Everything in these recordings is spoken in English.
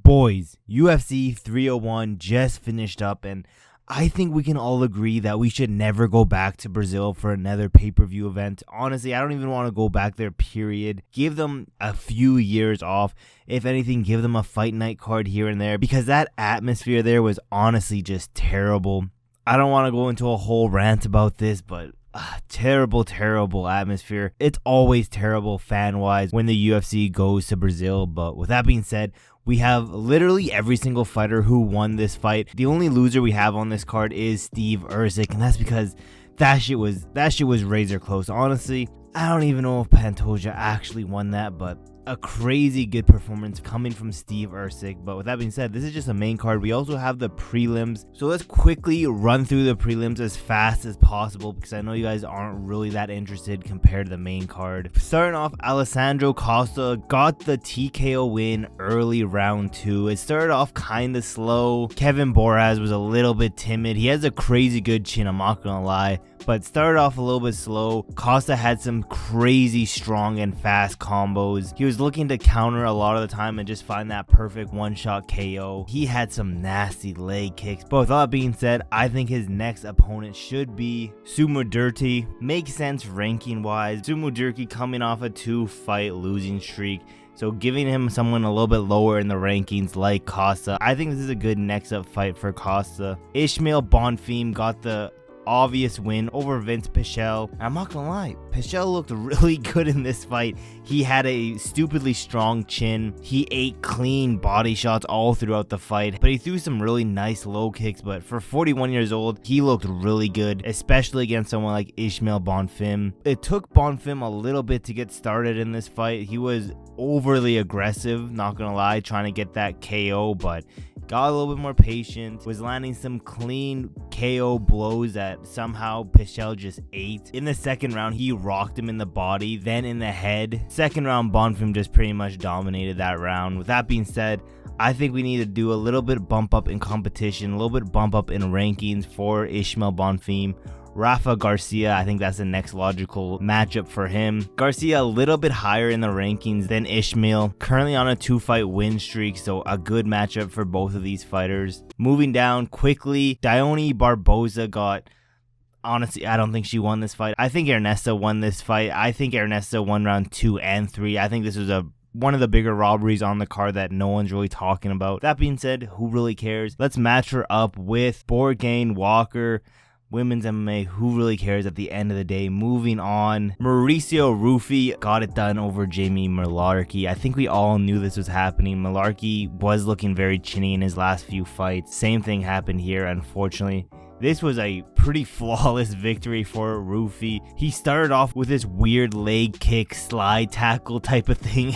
Boys, UFC 301 just finished up, and I think we can all agree that we should never go back to Brazil for another pay-per-view event. Honestly, I don't even want to go back there, period. Give them a few years off. If anything, give them a fight night card here and there, because that atmosphere there was honestly just terrible. I don't want to go into a whole rant about this, but terrible atmosphere. It's always terrible fan-wise when the UFC goes to Brazil, but with that being said, we have literally every single fighter who won this fight. The only loser we have on this card is Steve Erceg, and that's because that shit was razor close. Honestly, I don't even know if Pantoja actually won that, but a crazy good performance coming from Steve Erceg. But with that being said, this is just a main card. We also have the prelims, so let's quickly run through the prelims as fast as possible, because I know you guys aren't really that interested compared to the main card. Starting off, Alessandro Costa got the TKO win early round 2. It started off kind of slow. Kevin Borralho was a little bit timid. He has a crazy good chin, I'm not gonna lie, but started off a little bit slow. Costa had some crazy strong and fast combos. He was looking to counter a lot of the time and just find that perfect one-shot KO. He had some nasty leg kicks. But with all that being said, I think his next opponent should be Sumudurti. Makes sense ranking-wise. Sumudurti coming off a 2-fight losing streak, so giving him someone a little bit lower in the rankings like Costa, I think this is a good next up fight for Costa. Ismael Bonfim got the obvious win over Vince Pichel. I'm not gonna lie, Pichel looked really good in this fight. He had a stupidly strong chin. He ate clean body shots all throughout the fight, but he threw some really nice low kicks. But for 41 years old, he looked really good, especially against someone like Ismael Bonfim. It took Bonfim a little bit to get started in this fight. He was overly aggressive, not gonna lie, trying to get that KO, but got a little bit more patient, was landing some clean KO blows that somehow Pichel just ate. In the second round, he rocked him in the body, then in the head. Second round, Bonfim just pretty much dominated that round. With that being said, I think we need to do a little bit bump up in competition, a little bit bump up in rankings for Ismael Bonfim. Rafa Garcia, I think that's the next logical matchup for him. Garcia a little bit higher in the rankings than Ismael, currently on a 2-fight win streak, so a good matchup for both of these fighters. Moving down quickly, Dione Barbosa got, honestly, I don't think she won this fight. I think Ernesto won this fight. I think Ernesto won round 2 and 3. I think this was one of the bigger robberies on the card that no one's really talking about. That being said, who really cares? Let's match her up with Borgain Walker. Women's MMA, who really cares at the end of the day? Moving on, Mauricio Ruffy got it done over Jamie Mullarkey. I think we all knew this was happening. Mullarkey was looking very chinny in his last few fights. Same thing happened here, unfortunately. This was a pretty flawless victory for Ruffy. He started off with this weird leg kick, slide tackle type of thing.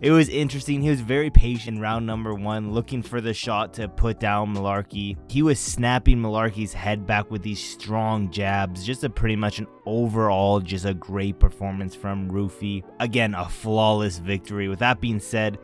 It was interesting. He was very patient in round number 1, looking for the shot to put down Mullarkey. He was snapping Mullarkey's head back with these strong jabs. Just pretty much an overall, just a great performance from Ruffy. Again, a flawless victory. With that being said,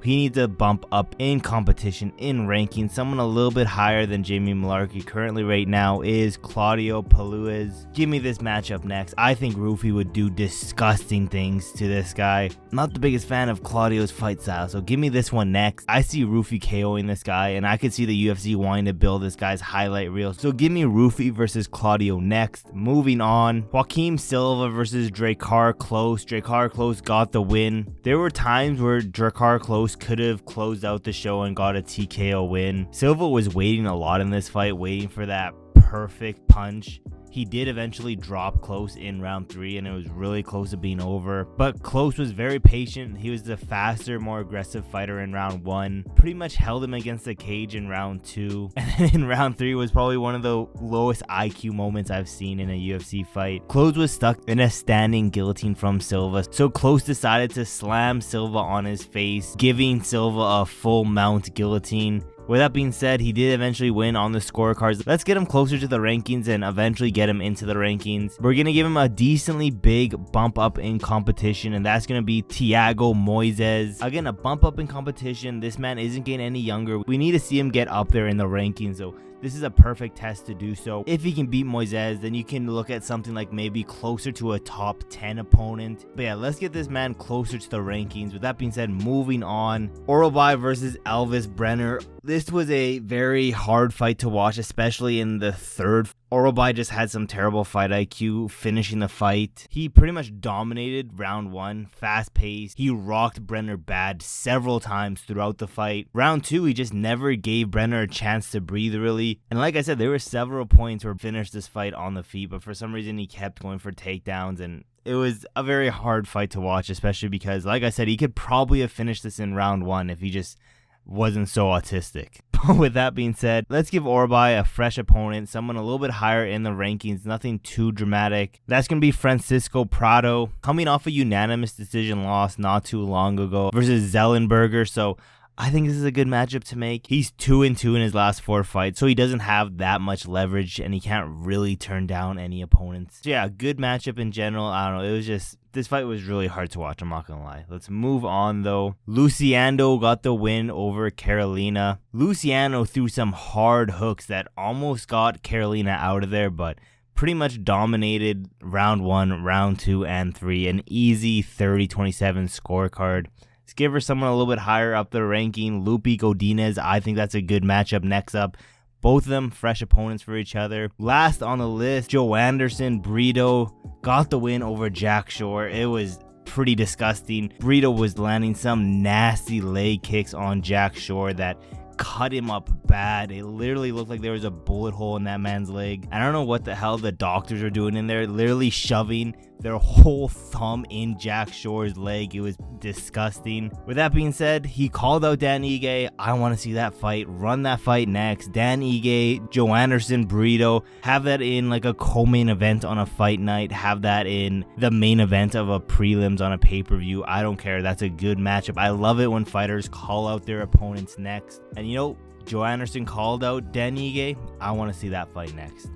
he needs to bump up in competition, in ranking. Someone a little bit higher than Jamie Mullarkey currently right now is Claudio Paluez. Give me this matchup next. I think Ruffy would do disgusting things to this guy. Not the biggest fan of Claudio's fight style, so give me this one next. I see Ruffy KOing this guy, and I could see the UFC wanting to build this guy's highlight reel. So give me Ruffy versus Claudio next. Moving on, Joaquim Silva versus Drakkar Klose. Drakkar Klose got the win. There were times where Drakkar Klose could have closed out the show and got a TKO win. Silva was waiting a lot in this fight, waiting for that perfect punch. He did eventually drop Klose in round 3, and it was really close to being over. But Klose was very patient. He was the faster, more aggressive fighter in round 1. Pretty much held him against the cage in round 2. And then in round 3 was probably one of the lowest IQ moments I've seen in a UFC fight. Klose was stuck in a standing guillotine from Silva, so Klose decided to slam Silva on his face, giving Silva a full mount guillotine. With that being said, he did eventually win on the scorecards. Let's get him closer to the rankings and eventually get him into the rankings. We're going to give him a decently big bump up in competition, and that's going to be Thiago Moises. Again, a bump up in competition. This man isn't getting any younger. We need to see him get up there in the rankings, so this is a perfect test to do so. If he can beat Moises, then you can look at something like maybe closer to a top 10 opponent. But yeah, let's get this man closer to the rankings. With that being said, moving on, Orolbai versus Elvis Brenner. This was a very hard fight to watch, especially in the third. Orolbai just had some terrible fight IQ finishing the fight. He pretty much dominated round 1, fast paced. He rocked Brenner bad several times throughout the fight. Round 2, he just never gave Brenner a chance to breathe really. And like I said, there were several points where he finished this fight on the feet, but for some reason he kept going for takedowns, and it was a very hard fight to watch, especially because, like I said, he could probably have finished this in round 1 if he just wasn't so autistic. But with that being said, let's give Orolbai a fresh opponent, someone a little bit higher in the rankings, nothing too dramatic. That's going to be Francisco Prado, coming off a unanimous decision loss not too long ago versus Zellenberger. So I think this is a good matchup to make. He's 2-2 in his last 4 fights, so he doesn't have that much leverage, and he can't really turn down any opponents. So yeah, good matchup in general. I don't know, it was just, this fight was really hard to watch, I'm not gonna lie. Let's move on though. Lucindo got the win over Carolina. Lucindo threw some hard hooks that almost got Carolina out of there, but pretty much dominated round 1, round 2, and 3. An easy 30-27 scorecard. Let's give her someone a little bit higher up the ranking. Lupi Godinez. I think that's a good matchup next up. Both of them fresh opponents for each other. Last on the list, Joanderson Brito got the win over Jack Shore. It was pretty disgusting. Brito was landing some nasty leg kicks on Jack Shore that cut him up bad. It literally looked like there was a bullet hole in that man's leg. I don't know what the hell the doctors are doing in there, literally shoving their whole thumb in Jack Shore's leg. It was disgusting. With that being said, he called out Dan Ige. I want to see that fight. Run that fight next. Dan Ige, Joanderson Brito. Have that in like a co-main event on a fight night. Have that in the main event of a prelims on a pay-per-view. I don't care. That's a good matchup. I love it when fighters call out their opponents next. And you know, Joanderson called out Dan Ige. I want to see that fight next.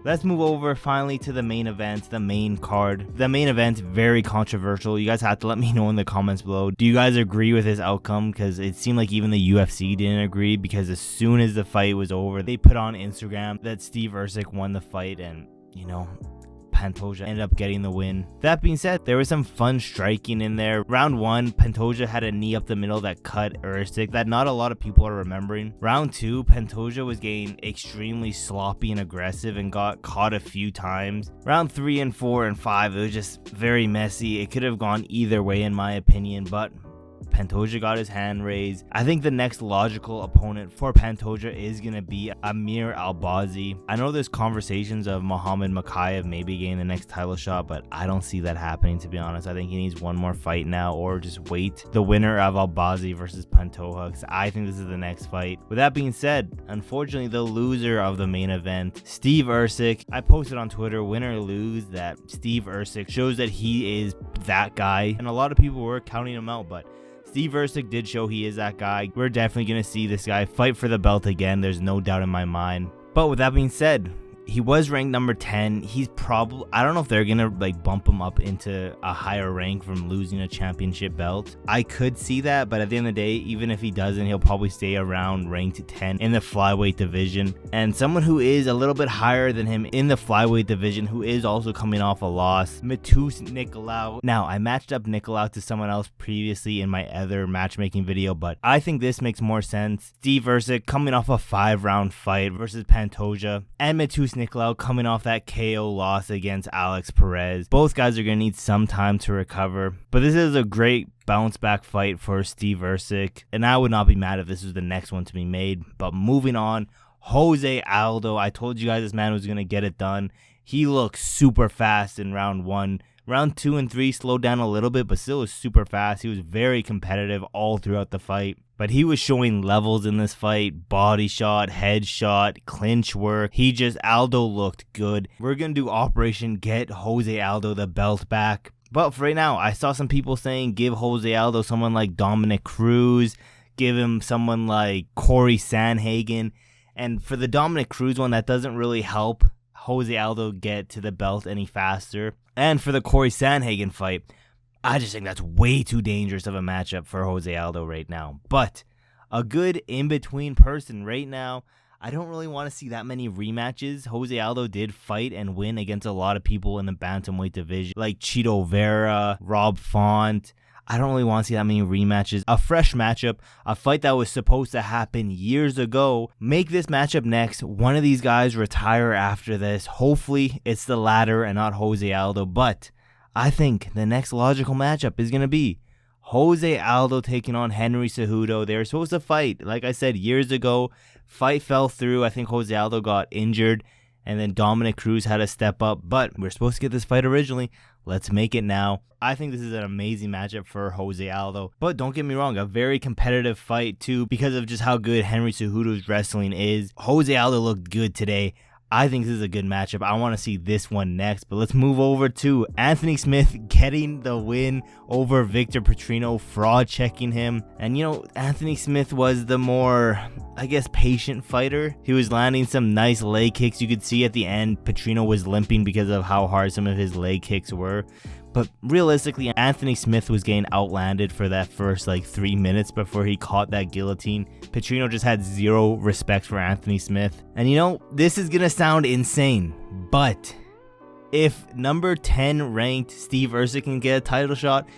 Let's move over finally to the main event, the main card. The main event, very controversial. You guys have to let me know in the comments below. Do you guys agree with this outcome? Because it seemed like even the UFC didn't agree, because as soon as the fight was over, they put on Instagram that Steve Erceg won the fight, and you know, Pantoja ended up getting the win. That being said, there was some fun striking in there. Round 1, Pantoja had a knee up the middle that cut Erceg that not a lot of people are remembering. Round 2, Pantoja was getting extremely sloppy and aggressive and got caught a few times. Round 3 and 4 and 5, it was just very messy. It could have gone either way in my opinion, but Pantoja got his hand raised. I think the next logical opponent for Pantoja is going to be Amir Albazi. I know there's conversations of Muhammad Mokaev maybe getting the next title shot, but I don't see that happening, to be honest. I think he needs one more fight now, or just wait the winner of Albazi versus Pantoja, because I think this is the next fight. With that being said, unfortunately, the loser of the main event, Steve Erceg. I posted on Twitter, win or lose, that Steve Erceg shows that he is that guy, and a lot of people were counting him out, but Steve Erceg did show he is that guy. We're definitely going to see this guy fight for the belt again. There's no doubt in my mind. But with that being said, he was ranked number 10. He's probably, I don't know if they're going to like bump him up into a higher rank from losing a championship belt. I could see that, but at the end of the day, even if he doesn't, he'll probably stay around ranked 10 in the flyweight division. And someone who is a little bit higher than him in the flyweight division, who is also coming off a loss, Matus Nicolau. Now, I matched up Nicolau to someone else previously in my other matchmaking video, but I think this makes more sense. Steve Erceg coming off a 5-round fight versus Pantoja, and Matus Nicolau coming off that KO loss against Alex Perez. Both guys are going to need some time to recover, but this is a great bounce back fight for Steve Erceg, and I would not be mad if this was the next one to be made. But moving on, Jose Aldo. I told you guys this man was going to get it done. He looked super fast in round 1. Round 2 and 3 slowed down a little bit, but still was super fast. He was very competitive all throughout the fight. But he was showing levels in this fight. Body shot, head shot, clinch work. Aldo looked good. We're going to do Operation Get Jose Aldo the belt back. But for right now, I saw some people saying give Jose Aldo someone like Dominic Cruz. Give him someone like Corey Sanhagen. And for the Dominic Cruz one, that doesn't really help Jose Aldo get to the belt any faster. And for the Corey Sanhagen fight, I just think that's way too dangerous of a matchup for Jose Aldo right now. But a good in-between person right now, I don't really want to see that many rematches. Jose Aldo did fight and win against a lot of people in the bantamweight division, like Chito Vera, Rob Font. I don't really want to see that many rematches. A fresh matchup, a fight that was supposed to happen years ago. Make this matchup next. One of these guys retire after this. Hopefully it's the latter and not Jose Aldo. But I think the next logical matchup is going to be Jose Aldo taking on Henry Cejudo. They were supposed to fight, like I said, years ago. Fight fell through. I think Jose Aldo got injured. And then Dominic Cruz had to step up. But we're supposed to get this fight originally. Let's make it now. I think this is an amazing matchup for Jose Aldo. But don't get me wrong, a very competitive fight too because of just how good Henry Cejudo's wrestling is. Jose Aldo looked good today. I think this is a good matchup. I want to see this one next. But let's move over to Anthony Smith getting the win over Victor Petrino, fraud checking him. And you know, Anthony Smith was the more, I guess, patient fighter. He was landing some nice leg kicks. You could see at the end, Petrino was limping because of how hard some of his leg kicks were. But realistically, Anthony Smith was getting outlanded for that first 3 minutes before he caught that guillotine. Petrino just had zero respect for Anthony Smith. And you know, this is going to sound insane, but if number 10 ranked Steve Erceg can get a title shot,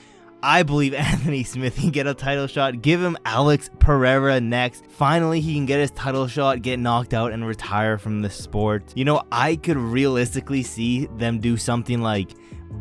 I believe Anthony Smith can get a title shot. Give him Alex Pereira next. Finally, he can get his title shot, get knocked out, and retire from the sport. You know, I could realistically see them do something like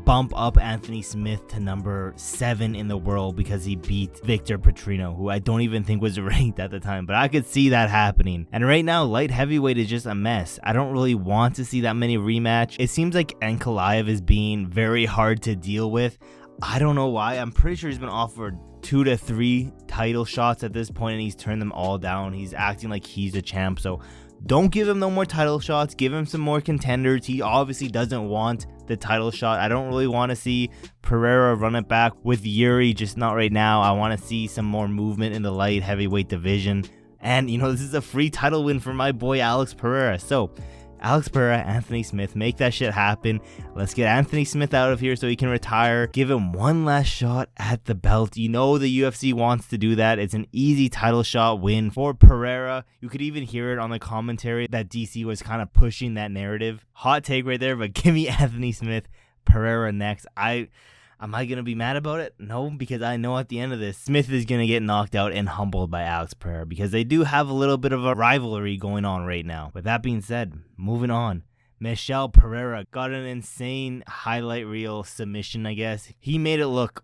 bump up Anthony Smith to number 7 in the world because he beat Victor Petrino, who I don't even think was ranked at the time, but I could see that happening. And right now, light heavyweight is just a mess. I don't really want to see that many rematch. It seems like Ankalaev is being very hard to deal with. I don't know why. I'm pretty sure he's been offered 2 to 3 title shots at this point, and he's turned them all down. He's acting like he's a champ, so don't give him no more title shots. Give him some more contenders. He obviously doesn't want the title shot. I don't really want to see Pereira run it back with Yuri, just not right now. I want to see some more movement in the light heavyweight division. And, you know, this is a free title win for my boy Alex Pereira. So, Alex Pereira, Anthony Smith, make that shit happen. Let's get Anthony Smith out of here so he can retire. Give him one last shot at the belt. You know the UFC wants to do that. It's an easy title shot win for Pereira. You could even hear it on the commentary that DC was kind of pushing that narrative. Hot take right there, but give me Anthony Smith, Pereira next. Am I going to be mad about it? No, because I know at the end of this, Smith is going to get knocked out and humbled by Alex Pereira because they do have a little bit of a rivalry going on right now. With that being said, moving on. Michel Pereira got an insane highlight reel submission, I guess. He made it look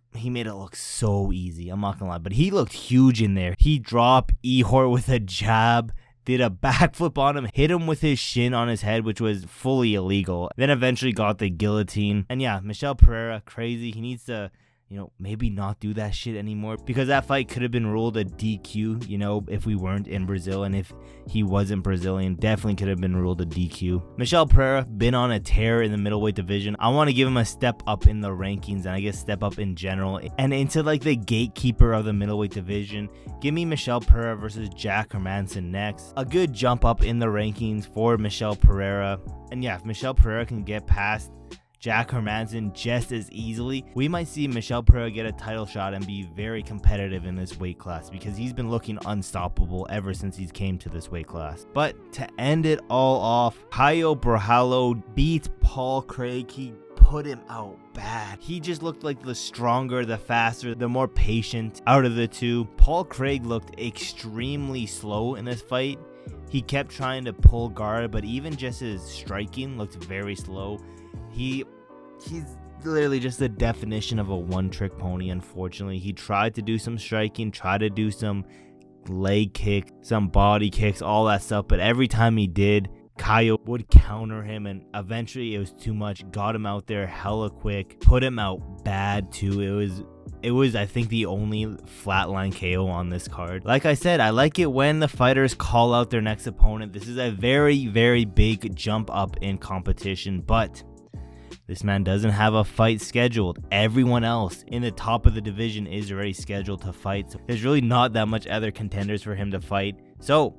so easy. I'm not going to lie, but he looked huge in there. He dropped Ihor with a jab, did a backflip on him, hit him with his shin on his head, which was fully illegal. Then eventually got the guillotine. And yeah, Michel Pereira, crazy. He needs to, maybe not do that shit anymore because that fight could have been ruled a DQ, if we weren't in Brazil. And if he wasn't Brazilian, definitely could have been ruled a DQ. Michel Pereira, been on a tear in the middleweight division. I want to give him a step up in the rankings and I guess step up in general and into the gatekeeper of the middleweight division. Give me Michel Pereira versus Jack Hermansson next. A good jump up in the rankings for Michel Pereira. And yeah, if Michel Pereira can get past Jack Hermansson just as easily, we might see Michel Pereira get a title shot and be very competitive in this weight class because he's been looking unstoppable ever since he's came to this weight class. But to end it all off, Caio Borralho beat Paul Craig. He put him out bad. He just looked like the stronger, the faster, the more patient out of the two. Paul Craig looked extremely slow in this fight. He kept trying to pull guard, but even just his striking looked very slow. He's literally just the definition of a one-trick pony, unfortunately. He tried to do some striking, tried to do some leg kick, some body kicks, all that stuff, but every time he did, Caio would counter him, and eventually it was too much. Got him out there hella quick, put him out bad too. It was I think the only flatline KO on this card. Like I said, I like it when the fighters call out their next opponent. This is a very, very big jump up in competition, but this man doesn't have a fight scheduled. Everyone else in the top of the division is already scheduled to fight. So there's really not that much other contenders for him to fight. So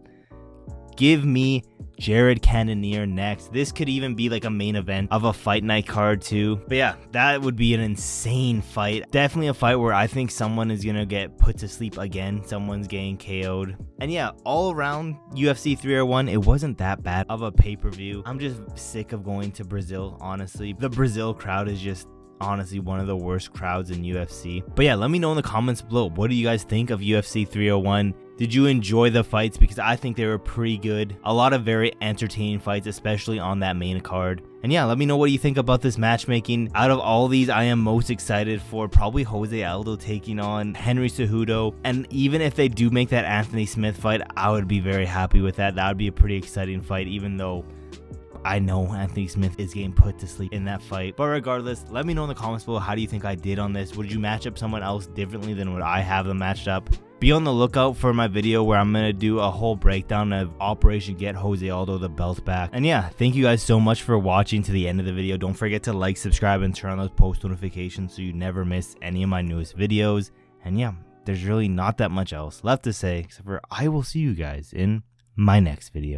give me Jared Cannonier next. This could even be like a main event of a fight night card too. But yeah, that would be an insane fight. Definitely a fight where I think someone is gonna get put to sleep again. Someone's getting KO'd. And yeah, all around UFC 301, it wasn't that bad of a pay-per-view. I'm just sick of going to Brazil, honestly. The Brazil crowd is just honestly one of the worst crowds in UFC. But yeah, let me know in the comments below, what do you guys think of UFC 301? Did you enjoy the fights? Because I think they were pretty good. A lot of very entertaining fights, especially on that main card. And yeah, let me know what you think about this matchmaking. Out of all these, I am most excited for probably Jose Aldo taking on Henry Cejudo. And even if they do make that Anthony Smith fight, I would be very happy with that. That would be a pretty exciting fight, even though I know Anthony Smith is getting put to sleep in that fight. But regardless, let me know in the comments below, how do you think I did on this? Would you match up someone else differently than what I have them matched up? Be on the lookout for my video where I'm going to do a whole breakdown of Operation Get Jose Aldo the belt back. And yeah, thank you guys so much for watching to the end of the video. Don't forget to like, subscribe, and turn on those post notifications so you never miss any of my newest videos. And yeah, there's really not that much else left to say, except for I will see you guys in my next video.